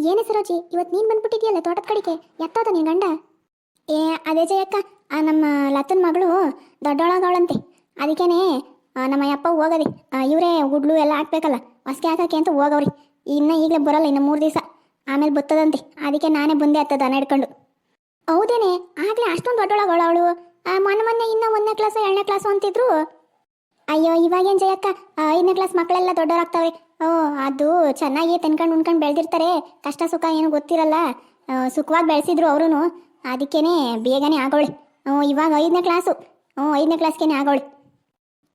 ಏನೇ ಸರೋಜಿ, ಇವತ್ತು ನೀನು ಬಂದ್ಬಿಟ್ಟಿದ್ಯಲ್ಲ ತೋಟದ ಕಡೆಗೆ. ಎತ್ತೋದ ನಿನ್ ಗಂಡ? ಏ ಅದೇ ಜಯಕ್ಕ, ನಮ್ಮ ಲತನ್ ಮಗಳು ದೊಡ್ಡೊಳಗವಳಂತೆ. ಅದಕ್ಕೇನೆ ನಮ್ಮ ಅಪ್ಪ ಹೋಗದೆ ಇವರೇ ಗುಡ್ಲು ಎಲ್ಲ ಹಾಕ್ಬೇಕಲ್ಲ, ಹೊಸ್ಕೆ ಹಾಕಕ್ಕೆ ಅಂತ ಹೋಗವ್ರಿ. ಈಗಲೇ ಬರಲ್ಲ, ಇನ್ನು 3 ದಿವಸ ಆಮೇಲೆ ಬರ್ತದಂತೆ. ಅದಕ್ಕೆ ನಾನೇ ಬಂದೆ ಹತ್ತದ ದನ ಹಿಡ್ಕೊಂಡು. ಹೌದೇನೆ, ಆಗ್ಲೇ ಅಷ್ಟೊಂದು ದೊಡ್ಡೊಳಗವಳ ಅವಳು? ಮೊನ್ನೆ ಇನ್ನ 1ನೇ ಕ್ಲಾಸು 2ನೇ ಕ್ಲಾಸು ಅಂತಿದ್ರು. ಅಯ್ಯೋ ಇವಾಗೇನು ಜಯಕ್ಕ, 5ನೇ ಕ್ಲಾಸ್ ಮಕ್ಕಳೆಲ್ಲ ದೊಡ್ಡವರಾಗ್ತವೆ. ಓ ಅದು ಚೆನ್ನಾಗಿ ತಿನ್ಕೊಂಡು ಉಣ್ಕೊಂಡು ಬೆಳೆದಿರ್ತಾರೆ, ಕಷ್ಟ ಸುಖ ಏನು ಗೊತ್ತಿರಲ್ಲ. ಸುಖವಾಗಿ ಬೆಳೆಸಿದ್ರು ಅವರು, ಅದಕ್ಕೇನೆ ಬೇಗನೆ ಆಗೋಳೆ. ಇವಾಗ 5ನೇ ಕ್ಲಾಸು. 5ನೇ ಕ್ಲಾಸ್ಗೇನೆ ಆಗೋಳೆ.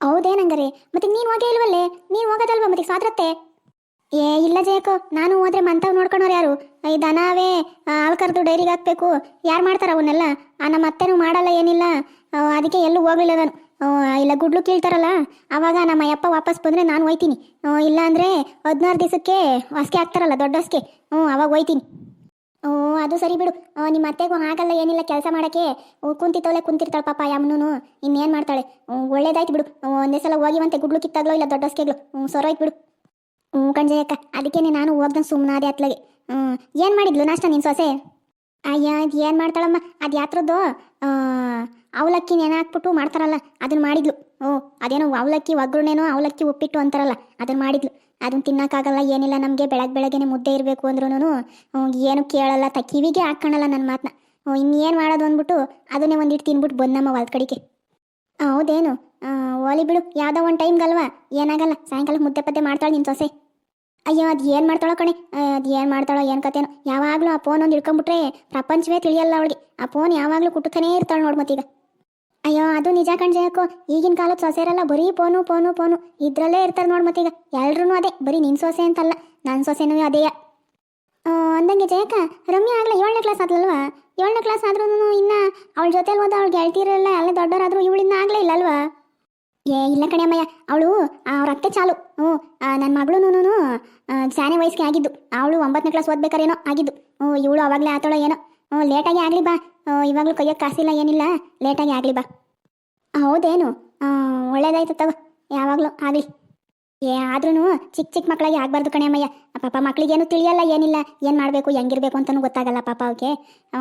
ಹೌದೇನಂಗಾರೆ ಮತ್ತೆ ನೀನು ಹೋಗೇ ಇಲ್ವಲ್ಲೇ? ನೀನು ಹೋಗೋದಲ್ವ ಮತ್ತೆ ಸಾದ್ರತ್ತೆ? ಏ ಇಲ್ಲ ಜಯಕೋ, ನಾನು ಹೋದ್ರೆ ಮಂತವ್ ನೋಡ್ಕೊಳೋರು ಯಾರು? ಈ ದನವೇ ಹಾಲು ಕರೆದು ಡೈರಿಗೆ ಹಾಕ್ಬೇಕು, ಯಾರು ಮಾಡ್ತಾರ ಅವನ್ನೆಲ್ಲ? ನಮ್ಮ ಅತ್ತೆನೂ ಮಾಡಲ್ಲ ಏನಿಲ್ಲ. ಅದಕ್ಕೆ ಎಲ್ಲೂ ಹೋಗ್ಲಿಲ್ಲ ನಾನು. ಇಲ್ಲ ಗುಡ್ಲು ಕೀಳ್ತಾರಲ್ಲ, ಅವಾಗ ನಮ್ಮ ಅಪ್ಪ ವಾಪಸ್ ಬಂದರೆ ನಾನು ಹೋಯ್ತೀನಿ. ಇಲ್ಲ ಅಂದರೆ 16 ದಿವಸಕ್ಕೆ ಹೊಸ್ಕೆ ಹಾಕ್ತಾರಲ್ಲ, ದೊಡ್ಡ ಹೊಸ್ಕೆ, ಅವಾಗ ಹೋಯ್ತೀನಿ. ಅದು ಸರಿ ಬಿಡು. ನಿಮ್ಮ ಅತ್ತೆಗೂ ಆಗಲ್ಲ ಏನಿಲ್ಲ ಕೆಲಸ ಮಾಡೋಕ್ಕೆ. ಕುಂತಿರ್ತಾಳೆ ಪಾಪ ಯಮ್ಮನೂ. ಇನ್ನೇನು ಮಾಡ್ತಾಳೆ? ಒಳ್ಳೇದಾಯ್ತು ಬಿಡು. ಒಂದೇ ಸಲ ಹೋಗಿವಂತೆ ಗುಡ್ಲು ಕಿತ್ತಾಗ್ಲೋ ಇಲ್ಲ ದೊಡ್ಡ ಹೊಸ್ಕೆಗ್ಲು. ಸೊರೋಯ್ತು ಬಿಡು. ಕಣ್ಜಯಕ್ಕ, ಅದಕ್ಕೇನೆ ನಾನು ಹೋಗ್ದಂಗೆ ಸುಮ್ಮನಾದೆ ಅತ್ಲಗೆ. ಏನು ಮಾಡಿದ್ಲು ನಾಷ್ಟ ನಿನ್ನ ಸೊಸೆ? ಅಯ್ಯ ಅದು ಏನು ಮಾಡ್ತಾಳಮ್ಮ, ಅದು ಯಾತ್ರದ್ದು ಅವಲಕ್ಕಿ ನೆನೆ ಹಾಕ್ಬಿಟ್ಟು ಮಾಡ್ತಾರಲ್ಲ, ಅದನ್ನ ಮಾಡಿದ್ಲು. ಅದೇನೋ ಅವಲಕ್ಕಿ ಒಗ್ಗರಣೆನೋ ಅವಲಕ್ಕಿ ಉಪ್ಪಿಟ್ಟು ಅಂತಾರಲ್ಲ, ಅದನ್ನ ಮಾಡಿದ್ಲು. ಅದನ್ನ ತಿನ್ನೋಕ್ಕಾಗಲ್ಲ ಏನಿಲ್ಲ ನಮಗೆ. ಬೆಳಗ್ಗೆನೆ ಮುದ್ದೆ ಇರಬೇಕು ಅಂದ್ರೂ ಏನು ಕೇಳಲ್ಲ, ಕಿವಿಗೆ ಹಾಕ್ಕೊಳ್ಳಲ್ಲ ನನ್ನ ಮಾತನ್ನ. ಇನ್ನೇನು ಮಾಡೋದು ಅಂದ್ಬಿಟ್ಟು ಅದನ್ನೇ ಒಂದಿಟ್ಟು ತಿನ್ಬಿಟ್ಟು ಬಂದಮ್ಮ ಹೊಲ್ದ ಕಡೆಗೆ. ಹೌದೇನು? ಓಲಿ ಬಿಡು, ಯಾವುದೋ ಒಂದು ಟೈಮ್ಗಲ್ವಾ, ಏನಾಗಲ್ಲ. ಸಾಯಂಕಾಲ ಮುದ್ದೆ ಪದ್ದೆ ಮಾಡ್ತಾಳೆ ನಿನ್ನ ಸೊಸೆ. ಅಯ್ಯೋ ಅದು ಏನು ಮಾಡ್ತಾಳೋ ಕಣೆ, ಅದು ಏನು ಮಾಡ್ತಾಳೋ ಏನು ಕತೆನೋ. ಯಾವಾಗಲೂ ಆ ಫೋನ್ ಒಂದು ಹಿಡ್ಕೊಂಬಿಟ್ರೆ ಪ್ರಪಂಚವೇ ತಿಳಿಯಲ್ಲ ಅವಳಿಗೆ. ಆ ಫೋನ್ ಯಾವಾಗಲೂ ಕುಟ್ಟುತ್ತಾನೇ ಇರ್ತಾಳೆ ನೋಡು ಮತ್ತೀಗ. ಅಯ್ಯೋ ಅದು ನಿಜ ಕಣ್ಜಯಕ್ಕೋ, ಈಗಿನ ಕಾಲದ ಸೊಸೆಯರೆಲ್ಲ ಬರೀ ಫೋನು ಇದ್ರಲ್ಲೇ ಇರ್ತಾರೆ ನೋಡು ಮತ್ತೀಗ. ಎಲ್ರೂ ಅದೇ, ಬರೀ ನಿನ್ನ ಸೊಸೆ ಅಂತಲ್ಲ, ನನ್ನ ಸೊಸೆನೂ ಅದೇ. ಅಂದಂಗೆ ಜಯಕ್ಕ, ರಮ್ಯಾ ಆಗಲೇ 7ನೇ ಕ್ಲಾಸ್ ಆದ್ಲಲ್ವಾ? 7ನೇ ಕ್ಲಾಸ್ ಆದ್ರೂ ಇನ್ನು ಅವಳ ಜೊತೆಲಿ ಹೋದ ಅವಳು ಗೆಳ್ತಿರಲ್ಲ, ಅಲ್ಲೇ ದೊಡ್ಡವರಾದ್ರೂ ಇವಳಿನ್ನ ಆಗಲೇ ಇಲ್ಲಲ್ವಾ? ಏ ಇಲ್ಲ ಕಣೆ ಅಮ್ಮಯ್ಯ, ಅವಳು ಅವ್ರ ಅತ್ತೆ ಚಾಲು. ನನ್ನ ಮಗಳೂ ಶಾನೆ ವಯಸ್ಸಿಗೆ ಆಗಿದ್ದು. ಅವಳು 9ನೇ ಕ್ಲಾಸ್ ಓದ್ಬೇಕಾರೇನೋ ಆಗಿದ್ದು. ಇವಳು ಅವಾಗಲೇ ಆತೋಳೋ ಏನೋ. ಲೇಟಾಗಿ ಆಗಲಿ ಬಾ, ಇವಾಗಲೂ ಕೈಯಕ್ಕೆ ಕಾಸಿಲ್ಲ ಏನಿಲ್ಲ, ಲೇಟಾಗಿ ಆಗಲಿ ಬಾ. ಹೌದೇನು? ಒಳ್ಳೇದಾಯ್ತು ತಗೋ, ಯಾವಾಗಲೂ ಆಗಲಿ. ಆದ್ರೂ ಚಿಕ್ಕ ಮಕ್ಕಳಿಗೆ ಆಗಬಾರ್ದು ಕಣೆ ಅಮ್ಮಯ್ಯ. ಪಾಪ ಮಕ್ಕಳಿಗೇನು ತಿಳಿಯಲ್ಲ ಏನಿಲ್ಲ, ಏನು ಮಾಡಬೇಕು ಹೆಂಗಿರ್ಬೇಕು ಅಂತಲೂ ಗೊತ್ತಾಗಲ್ಲ ಪಾಪ ಅವಕ್ಕೆ.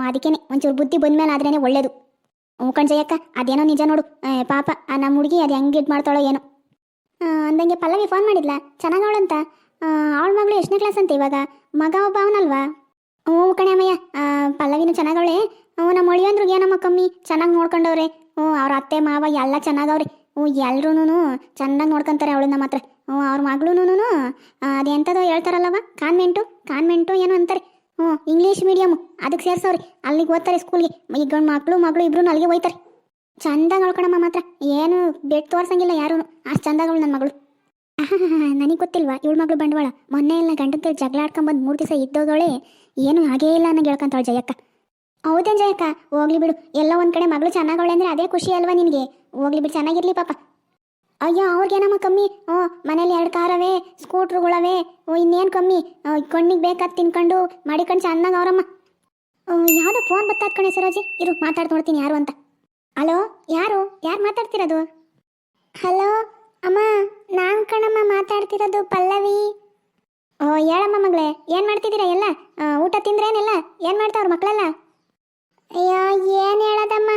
ಅದಕ್ಕೇನೆ ಒಂಚೂರು ಬುದ್ಧಿ ಬಂದ್ಮೇಲೆ ಆದ್ರೇ ಒಳ್ಳೇದು. ಕಣ್ಜಯಕ್ಕ, ಅದೇನೋ ನಿಜ ನೋಡು. ಪಾಪ ನಮ್ಮ ಹುಡುಗಿ ಅದು ಹೆಂಗೆ ಇದು ಮಾಡ್ತಾಳೋ ಏನೋ. ಅಂದಂಗೆ ಪಲ್ಲವಿ ಫೋನ್ ಮಾಡಿದ್ಲ, ಚೆನ್ನಾಗವಳಂತ. ಅವಳ ಮಗಳು ಎಷ್ಟನೇ ಕ್ಲಾಸ್ ಅಂತ ಇವಾಗ? ಮಗ ಒಬ್ಬ ಅವನಲ್ವಾ? ಕಣೆ ಅಮ್ಮಯ್ಯ, ಪಲ್ಲವಿನೂ ಚೆನ್ನಾಗವಳೆ. ನಮ್ಮ ಒಳಿಯಂದ್ರಿಗೆ ಏನಮ್ಮ ಕಮ್ಮಿ, ಚೆನ್ನಾಗಿ ನೋಡ್ಕೊಂಡವ್ರೆ. ಅವ್ರ ಅತ್ತೆ ಮಾವ ಎಲ್ಲ ಚೆನ್ನಾಗವ್ರೆ. ಎಲ್ರೂ ಚೆನ್ನಾಗಿ ನೋಡ್ಕೊಂತಾರೆ ಅವಳನ್ನ ಮಾತ್ರ. ಅವ್ರ ಮಗಳೂ ಅದೆಂಥದೋ ಹೇಳ್ತಾರಲ್ಲವ, ಕಾನ್ವೆಂಟು ಏನೋ ಅಂತಾರೆ. ಇಂಗ್ಲೀಷ್ ಮೀಡಿಯಮು, ಅದಕ್ಕೆ ಸೇರ್ಸವ್ರಿ. ಅಲ್ಲಿಗೆ ಓದ್ತಾರೆ ಸ್ಕೂಲ್ಗೆ. ಈಗ ಗಂಡು ಮಗಳು ಇಬ್ರು ಅಲ್ಲಿಗೆ ಹೋಯ್ತಾರೆ. ಚಂದಾಗಿ ನೋಡ್ಕೊಳಮ್ಮ ಮಾತ್ರ, ಏನು ಬೆಟ್ಟು ತೋರ್ಸಂಗಿಲ್ಲ ಯಾರೂ. ಅಷ್ಟು ಚಂದಾಗಳು ನನ್ನ ಮಗಳು. ನನಗೆ ಗೊತ್ತಿಲ್ವಾ ಇವಳ ಮಗಳು ಬಂಡವಾಳ? ಮೊನ್ನೆ ಎಲ್ಲ ಗಂಡಂತ ಜಗಳ ಆಡ್ಕೊಂಬಂದು 3 ದಿವಸ ಇದ್ದೋಗಳೇ ಏನು ಹಾಗೇ ಇಲ್ಲ ಅನ್ನೋ ಹೇಳ್ಕೊಂತಾಳೆ ಜಯಕ್ಕ. ಹೌದೇನು ಜಯಕ್ಕ? ಹೋಗ್ಲಿ ಬಿಡು, ಎಲ್ಲ ಒಂದು ಕಡೆ ಮಗಳು ಚೆನ್ನಾಗವಳೆ ಅಂದರೆ ಅದೇ ಖುಷಿ ಅಲ್ವಾ ನಿನಗೆ? ಹೋಗ್ಲಿ ಬಿಡು, ಚೆನ್ನಾಗಿರ್ಲಿ ಪಾಪ. ಅಯ್ಯೋ ಅವ್ರಿಗೇನಮ್ಮ ಕಮ್ಮಿ? ಮನೇಲಿ 2 ಕಾರವೇ, ಸ್ಕೂಟ್ರುಗಳವೇ, ಇನ್ನೇನು ಕಮ್ಮಿ? ಕಣ್ಣಿಗೆ ಬೇಕಾದ ತಿನ್ಕೊಂಡು ಮಾಡಿಕೊಂಡು ಚೆನ್ನಾಗಿ ಅವರಮ್ಮ. ಯಾವುದೋ ಫೋನ್ ಬತ್ತಾದ ಕಣೆ ಸರೋಜಿ, ಇರು ಮಾತಾಡ್ದು ನೋಡ್ತೀನಿ ಯಾರು ಅಂತ. ಹಲೋ, ಯಾರು ಮಾತಾಡ್ತಿರೋದು? ಹಲೋ ಅಮ್ಮ, ನಾನು ಕಣಮ್ಮ ಮಾತಾಡ್ತಿರೋದು, ಪಲ್ಲವಿ. ಹೇಳಮ್ಮ ಮಗಳೇ, ಏನು ಮಾಡ್ತಿದ್ದೀರಾ? ಎಲ್ಲ ಊಟ ತಿಂದ್ರೇನೆಲ್ಲ? ಏನು ಮಾಡ್ತಾವ್ರ ಮಕ್ಕಳೆಲ್ಲ? ಅಯ್ಯೋ ಏನು ಹೇಳೋದಮ್ಮ,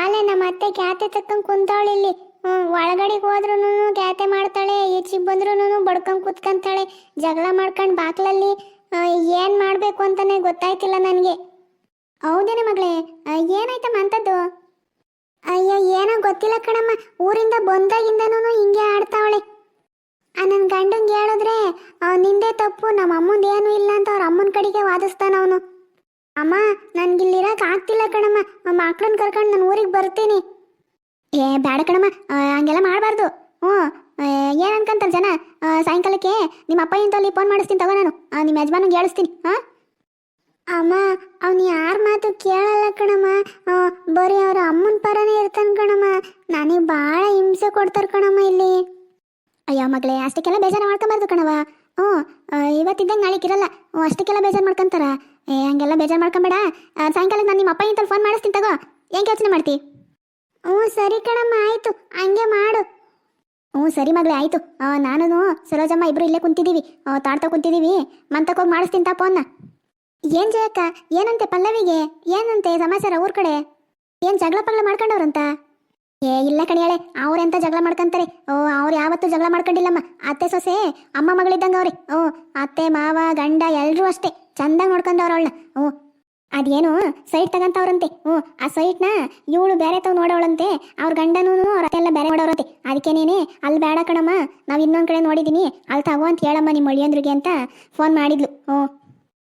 ಅಲ್ಲೇ ನಮ್ಮ ಅತ್ತೆ ಕ್ಯಾತೆ ತಕ್ಕಂಗೆ ಕುಂತವಳು ಇಲ್ಲಿ. ಒಳಗಡೆಗೆ ಹೋದ್ರೂ ಕ್ಯಾತೆ ಮಾಡ್ತಾಳೆ, ಈಚೆಗೆ ಬಂದ್ರೂ ಬಡ್ಕೊಂಡು ಕೂತ್ಕೊಂತಾಳೆ, ಜಗಳ ಮಾಡ್ಕೊಂಡು ಬಾಕ್ಲಲ್ಲಿ. ಏನು ಮಾಡಬೇಕು ಅಂತಲೇ ಗೊತ್ತಾಯ್ತಿಲ್ಲ ನನಗೆ. ಹೌದೇನೆ ಮಗಳೇ, ಏನಾಯ್ತಮ್ಮ ಅಂಥದ್ದು? ಅಯ್ಯೋ ಏನೋ ಗೊತ್ತಿಲ್ಲ ಕಣಮ್ಮ, ಊರಿಂದ ಬಂದಾಗಿಂದನೂ ಹಿಂಗೆ ಆಡ್ತಾವಳೆ. ನನ್ನ ಗಂಡಂಗೆ ಹೇಳಿದ್ರೆ ನಿಂದೇ ತಪ್ಪು, ನಮ್ಮ ಅಮ್ಮಂದು ಏನೂ ಇಲ್ಲ ಅಂತ ಅವ್ರ ಅಮ್ಮನ ಕಡೆಗೆ ವಾದಿಸ್ತಾನವನು. ಅಮ್ಮ ನನಗಿಲ್ಲಿರಕ್ಕೆ ಆಗ್ತಿಲ್ಲ ಕಣಮ್ಮ, ಮಕ್ಕಳನ್ನ ಕರ್ಕೊಂಡು ನಾನು ಊರಿಗೆ ಬರ್ತೀನಿ. ಬೇಡ ಕಣಮ್ಮ, ಹಂಗೆಲ್ಲ ಮಾಡಬಾರ್ದು. ಏನು ಅನ್ಕೊಂತಾರೆ ಜನ? ಸಾಯಂಕಾಲಕ್ಕೆ ನಿಮ್ಮ ಅಪ್ಪ ಇಂತಲ್ಲಿ ಫೋನ್ ಮಾಡಿಸ್ತೀನಿ ತಗೋ, ನಾನು ನಿಮ್ಮ ಯಜಮಾನಿಗೆ ಹೇಳಿಸ್ತೀನಿ. ಅಮ್ಮ ಅವ್ನು ಯಾರ ಮಾತು ಕೇಳಲ್ಲ ಕಣಮ್ಮ, ಬರೀ ಅವ್ರ ಅಮ್ಮನ ಪರನೇ ಇರ್ತಾನೆ ಕಣಮ್ಮ. ನನಗೆ ಭಾಳ ಹಿಂಸೆ ಕೊಡ್ತಾರೆ ಕಣಮ್ಮ ಇಲ್ಲಿ. ಅಯ್ಯೋ ಮಗಳೇ, ಅಷ್ಟಕ್ಕೆಲ್ಲ ಬೇಜಾರು ಮಾಡ್ಕೊಂಬಾರ್ದು ಕಣವ. ಇವತ್ತಿದ್ದಂಗೆ ನಾಳೆಗಿರಲ್ಲ, ಅಷ್ಟಕ್ಕೆಲ್ಲ ಬೇಜಾರು ಮಾಡ್ಕೊಂತಾರ. ಹಂಗೆಲ್ಲ ಬೇಜಾರು ಮಾಡ್ಕೊಂಬೇಡ. ಸಾಯಂಕಾಲಕ್ಕೆ ನಾನು ನಿಮ್ಮ ಅಪ್ಪ ಇಂತಲ್ಲಿ ಫೋನ್ ಮಾಡಿಸ್ತೀನಿ ತಗೋ, ಏನು ಯೋಚನೆ ಮಾಡ್ತಿ? ಸರಿ ಕಣಮ್ಮ, ಆಯಿತು, ಹಂಗೆ ಮಾಡು. ಹ್ಞೂ ಸರಿ ಮಗಳೇ ಆಯಿತು. ನಾನು ಸರೋಜಮ್ಮ ಇಬ್ಬರು ಇಲ್ಲೇ ಕುಂತಿದ್ದೀವಿ, ತಾಡ್ತಾ ಕುಂತಿದ್ದೀವಿ. ಮಂತಕ್ಕೆ ಹೋಗಿ ಮಾಡಿಸ್ತೀನಿ ಫೋನ್ನ. ಏನು ಜಯಕ್ಕ, ಏನಂತೆ ಪಲ್ಲವಿಗೆ? ಏನಂತೆ ಸಮಾಚಾರ ಊರ ಕಡೆ? ಏನು ಜಗಳ ಪಗಳ ಮಾಡ್ಕೊಂಡವ್ರಂತ? ಇಲ್ಲ ಕಣಿಯಾಳೆ, ಅವ್ರೆಂತ ಜಗಳ ಮಾಡ್ಕೊಂತಾರೆ? ಅವ್ರು ಯಾವತ್ತೂ ಜಗಳ ಮಾಡ್ಕೊಂಡಿಲ್ಲಮ್ಮ. ಅತ್ತೆ ಸೊಸೆ ಅಮ್ಮ ಮಗಳಿದ್ದಂಗೆ ಅವ್ರಿ. ಅತ್ತೆ ಮಾವ ಗಂಡ ಎಲ್ಲರೂ ಅಷ್ಟೇ ಚಂದಾಗಿ ನೋಡ್ಕೊಂಡವ್ರ ಅವಳನ್ನ. ಅದೇನು ಸೈಟ್ ತಗಂತವ್ರಂತೆ. ಆ ಸೈಟ್ನ ಇವಳು ಬೇರೆ ತಾವು ನೋಡೋಳಂತೆ, ಅವ್ರ ಗಂಡನೂ ಅವ್ರ ಅತ್ತೆಲ್ಲ ಬೇರೆ ನೋಡೋರಂತೆ. ಅದಕ್ಕೇನೇನೆ ಅಲ್ಲಿ ಬೇಡ ಕಣಮ್ಮ, ನಾವು ಇನ್ನೊಂದು ಕಡೆ ನೋಡಿದ್ದೀನಿ, ಅಲ್ಲಿ ತಗೋ ಅಂತ ಹೇಳಮ್ಮ ನಿಮ್ಮ ಅಳಿಯಂದ್ರಿಗೆ ಅಂತ ಫೋನ್ ಮಾಡಿದ್ಲು.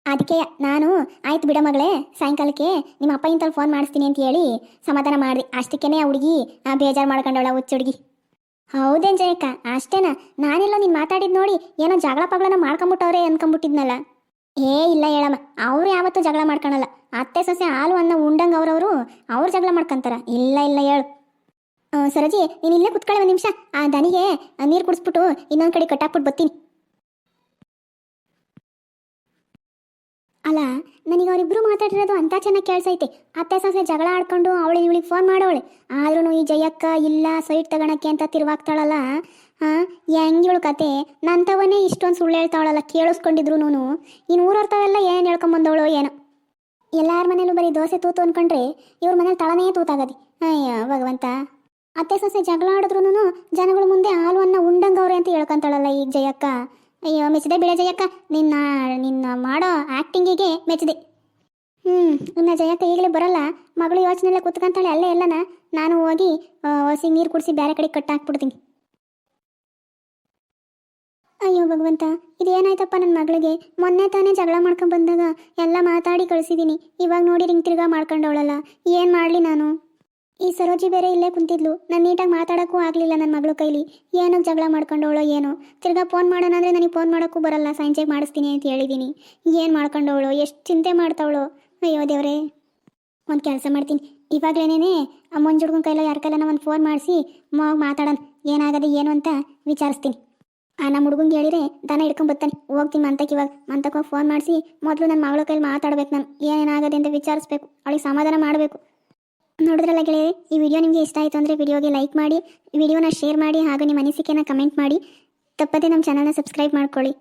ಅದಕ್ಕೆ ನಾನು ಆಯ್ತು ಬಿಡ ಮಗಳೇ, ಸಾಯಂಕಾಲಕ್ಕೆ ನಿಮ್ಮ ಅಪ್ಪ ಇಂತಲ್ಲಿ ಫೋನ್ ಮಾಡಿಸ್ತೀನಿ ಅಂತ ಹೇಳಿ ಸಮಾಧಾನ ಮಾಡಿದೆ. ಅಷ್ಟಕ್ಕೇನೆ ಆ ಹುಡುಗಿ ಬೇಜಾರು ಮಾಡ್ಕೊಂಡವಳ, ಹುಚ್ಚ ಹುಡುಗಿ. ಹೌದೇನು ಜಯಕ್ಕ? ಅಷ್ಟೇನಾ? ನಾನೆಲ್ಲ ನೀನು ಮಾತಾಡಿದ್ ನೋಡಿ ಏನೋ ಜಗಳ ಪಗಳನ ಮಾಡ್ಕೊಂಬಿಟ್ಟವ್ರೆ ಅನ್ಕೊಂಬಿಟ್ಟಿದ್ನಲ್ಲ. ಇಲ್ಲ ಹೇಳಮ್ಮ, ಅವ್ರು ಯಾವತ್ತೂ ಜಗಳ ಮಾಡ್ಕೊಳಲ್ಲ. ಅತ್ತೆ ಸೊಸೆ ಹಾಲು ಅನ್ನ ಉಂಡಂಗೆ ಅವ್ರು ಜಗಳ ಮಾಡ್ಕೊಂತಾರ? ಇಲ್ಲ ಇಲ್ಲ ಹೇಳು. ಸರೋಜಿ, ನೀನು ಇಲ್ಲೇ ಕುತ್ಕೊಳ್ಳಿ ಒಂದು ನಿಮಿಷ. ಆ ದನಿಗೆ ನೀರು ಕುಡಿಸ್ಬಿಟ್ಟು ಇನ್ನೊಂದು ಕಡೆ ಕಟ್ಟಾಕ್ಬಿಟ್ಟು ಬರ್ತೀನಿ. ಅಲ್ಲ, ನನಗೆ ಅವರಿಬ್ರು ಮಾತಾಡಿರೋದು ಅಂತ ಚೆನ್ನಾಗಿ ಕೇಳಿಸೈತೆ. ಅತ್ತೆ ಸೊಸೆ ಜಗಳ ಆಡ್ಕೊಂಡು ಇವಳಿಗೆ ಫೋನ್ ಮಾಡೋಳೆ. ಆದ್ರೂ ಈ ಜಯಕ್ಕ ಇಲ್ಲ ಸೈಟ್ ತಗೊಳಕ್ಕೆ ಅಂತ ತಿರುವಾಗ್ತಾಳಲ್ಲ. ಹೆಂಗಿಳು ಕತೆ? ನಂತವನ್ನೇ ಇಷ್ಟೊಂದು ಸುಳ್ಳು ಹೇಳ್ತಾವಳಲ್ಲ, ಕೇಳಿಸ್ಕೊಂಡಿದ್ರು. ಇನ್ನು ಊರವ್ರತಾವೆಲ್ಲ ಏನು ಹೇಳ್ಕೊಂಬಂದವಳು ಏನೋ. ಎಲ್ಲಾರ ಮನೇಲೂ ಬರೀ ದೋಸೆ ತೂತು ಅನ್ಕೊಂಡ್ರೆ ಇವ್ರ ಮನೇಲಿ ತಳನೇ ತೂತಾಗದೆ. ಅಯ್ಯ ಭಗವಂತ, ಅತ್ತೆ ಸೊಸೆ ಜಗಳ ಆಡಿದ್ರು ಜನಗಳ ಮುಂದೆ ಹಾಲು ಅನ್ನ ಉಂಡಂಗವ್ರೆ ಅಂತ ಹೇಳ್ಕೊಂತಾಳಲ್ಲ ಈ ಜಯಕ್ಕ. ಅಯ್ಯೋ, ಮೆಚ್ಚಿದೆ ಬಿಳೆ ಜಯಕ್ಕ, ನಿನ್ನ ಮಾಡೋ ಆ್ಯಕ್ಟಿಂಗಿಗೆ ಮೆಚ್ಚಿದೆ. ಇನ್ನ ಜಯಕ್ಕ ಈಗಲೇ ಬರಲ್ಲ, ಮಗಳು ಯೋಚನೆಯಲ್ಲೇ ಕೂತ್ಕೊಂತಾಳೆ ಅಲ್ಲೇ ಎಲ್ಲನ. ನಾನು ಹೋಗಿ ಹೊಸಿ ನೀರು ಕುಡಿಸಿ ಬೇರೆ ಕಡೆ ಕಟ್ಟಾಕ್ಬಿಡ್ತೀನಿ. ಅಯ್ಯೋ ಭಗವಂತ, ಇದೇನಾಯ್ತಪ್ಪ ನನ್ನ ಮಗಳಿಗೆ? ಮೊನ್ನೆ ತಾನೇ ಜಗಳ ಮಾಡ್ಕೊಂಡು ಬಂದಾಗ ಎಲ್ಲ ಮಾತಾಡಿ ಕಳಿಸಿದ್ದೀನಿ, ಇವಾಗ ನೋಡಿ ರಿಂಗ್ ತಿರ್ಗಾ ಮಾಡ್ಕೊಂಡವಳಲ್ಲ. ಏನು ಮಾಡಲಿ ನಾನು? ಈ ಸರೋಜಿ ಬೇರೆ ಇಲ್ಲೇ ಕುಂತಿದ್ಲು, ನಾನು ನೀಟಾಗಿ ಮಾತಾಡೋಕ್ಕೂ ಆಗಲಿಲ್ಲ ನನ್ನ ಮಗಳ ಕೈಲಿ. ಏನಕ್ಕೆ ಜಗಳ ಮಾಡ್ಕೊಂಡವಳೋ ಏನೋ. ತಿರ್ಗಾ ಫೋನ್ ಮಾಡೋಣ ಅಂದರೆ ನನಗೆ ಫೋನ್ ಮಾಡೋಕ್ಕೂ ಬರಲ್ಲ, ಸಂಜೆಗೆ ಮಾಡಿಸ್ತೀನಿ ಅಂತ ಹೇಳಿದ್ದೀನಿ. ಏನು ಮಾಡ್ಕೊಂಡವಳು, ಎಷ್ಟು ಚಿಂತೆ ಮಾಡ್ತಾವಳು. ಅಯ್ಯೋ ದೇವರೇ, ಒಂದು ಕೆಲಸ ಮಾಡ್ತೀನಿ, ಇವಾಗಲೇನೇ ಆ ಮಂಜುಡ್ಗನ ಕೈಲೋ ಯಾರ ಕೈಲೋ ಒಂದು ಫೋನ್ ಮಾಡಿಸಿ ಮಾತಾಡೋಣ, ಏನಾಗದೆ ಏನು ಅಂತ ವಿಚಾರಿಸ್ತೀನಿ. ನಮ್ಮ ಹುಡುಗಂಗೆ ಹೇಳಿದ್ರೆ ದನ ಹಿಡ್ಕೊಂಬರ್ತಾನೆ. ಹೋಗ್ತೀನಿ ಮಂತಕ್ಕೆ. ಮಂತಕ್ಕೆ ಹೋಗಿ ಫೋನ್ ಮಾಡಿಸಿ ಮೊದಲು ನನ್ನ ಮಗಳ ಕೈಲಿ ಮಾತಾಡ್ಬೇಕು. ನಾನು ಏನೇನಾಗದೆ ಅಂತ ವಿಚಾರಿಸ್ಬೇಕು, ಅವಳಿಗೆ ಸಮಾಧಾನ ಮಾಡಬೇಕು. ನೋಡಿದ್ರಲ್ಲ ಗೆಳೆಯರೆ, ಈ ವಿಡಿಯೋ ನಿಮಗೆ ಇಷ್ಟ ಆಯಿತು ಅಂದರೆ ವಿಡಿಯೋಗೆ ಲೈಕ್ ಮಾಡಿ, ವಿಡಿಯೋನ ಶೇರ್ ಮಾಡಿ, ಹಾಗೂ ನಿಮ್ಮ ಅನಿಸಿಕೆನ ಕಮೆಂಟ್ ಮಾಡಿ. ತಪ್ಪದೆ ನಮ್ಮ ಚಾನಲ್ನ ಸಬ್ಸ್ಕ್ರೈಬ್ ಮಾಡ್ಕೊಳ್ಳಿ.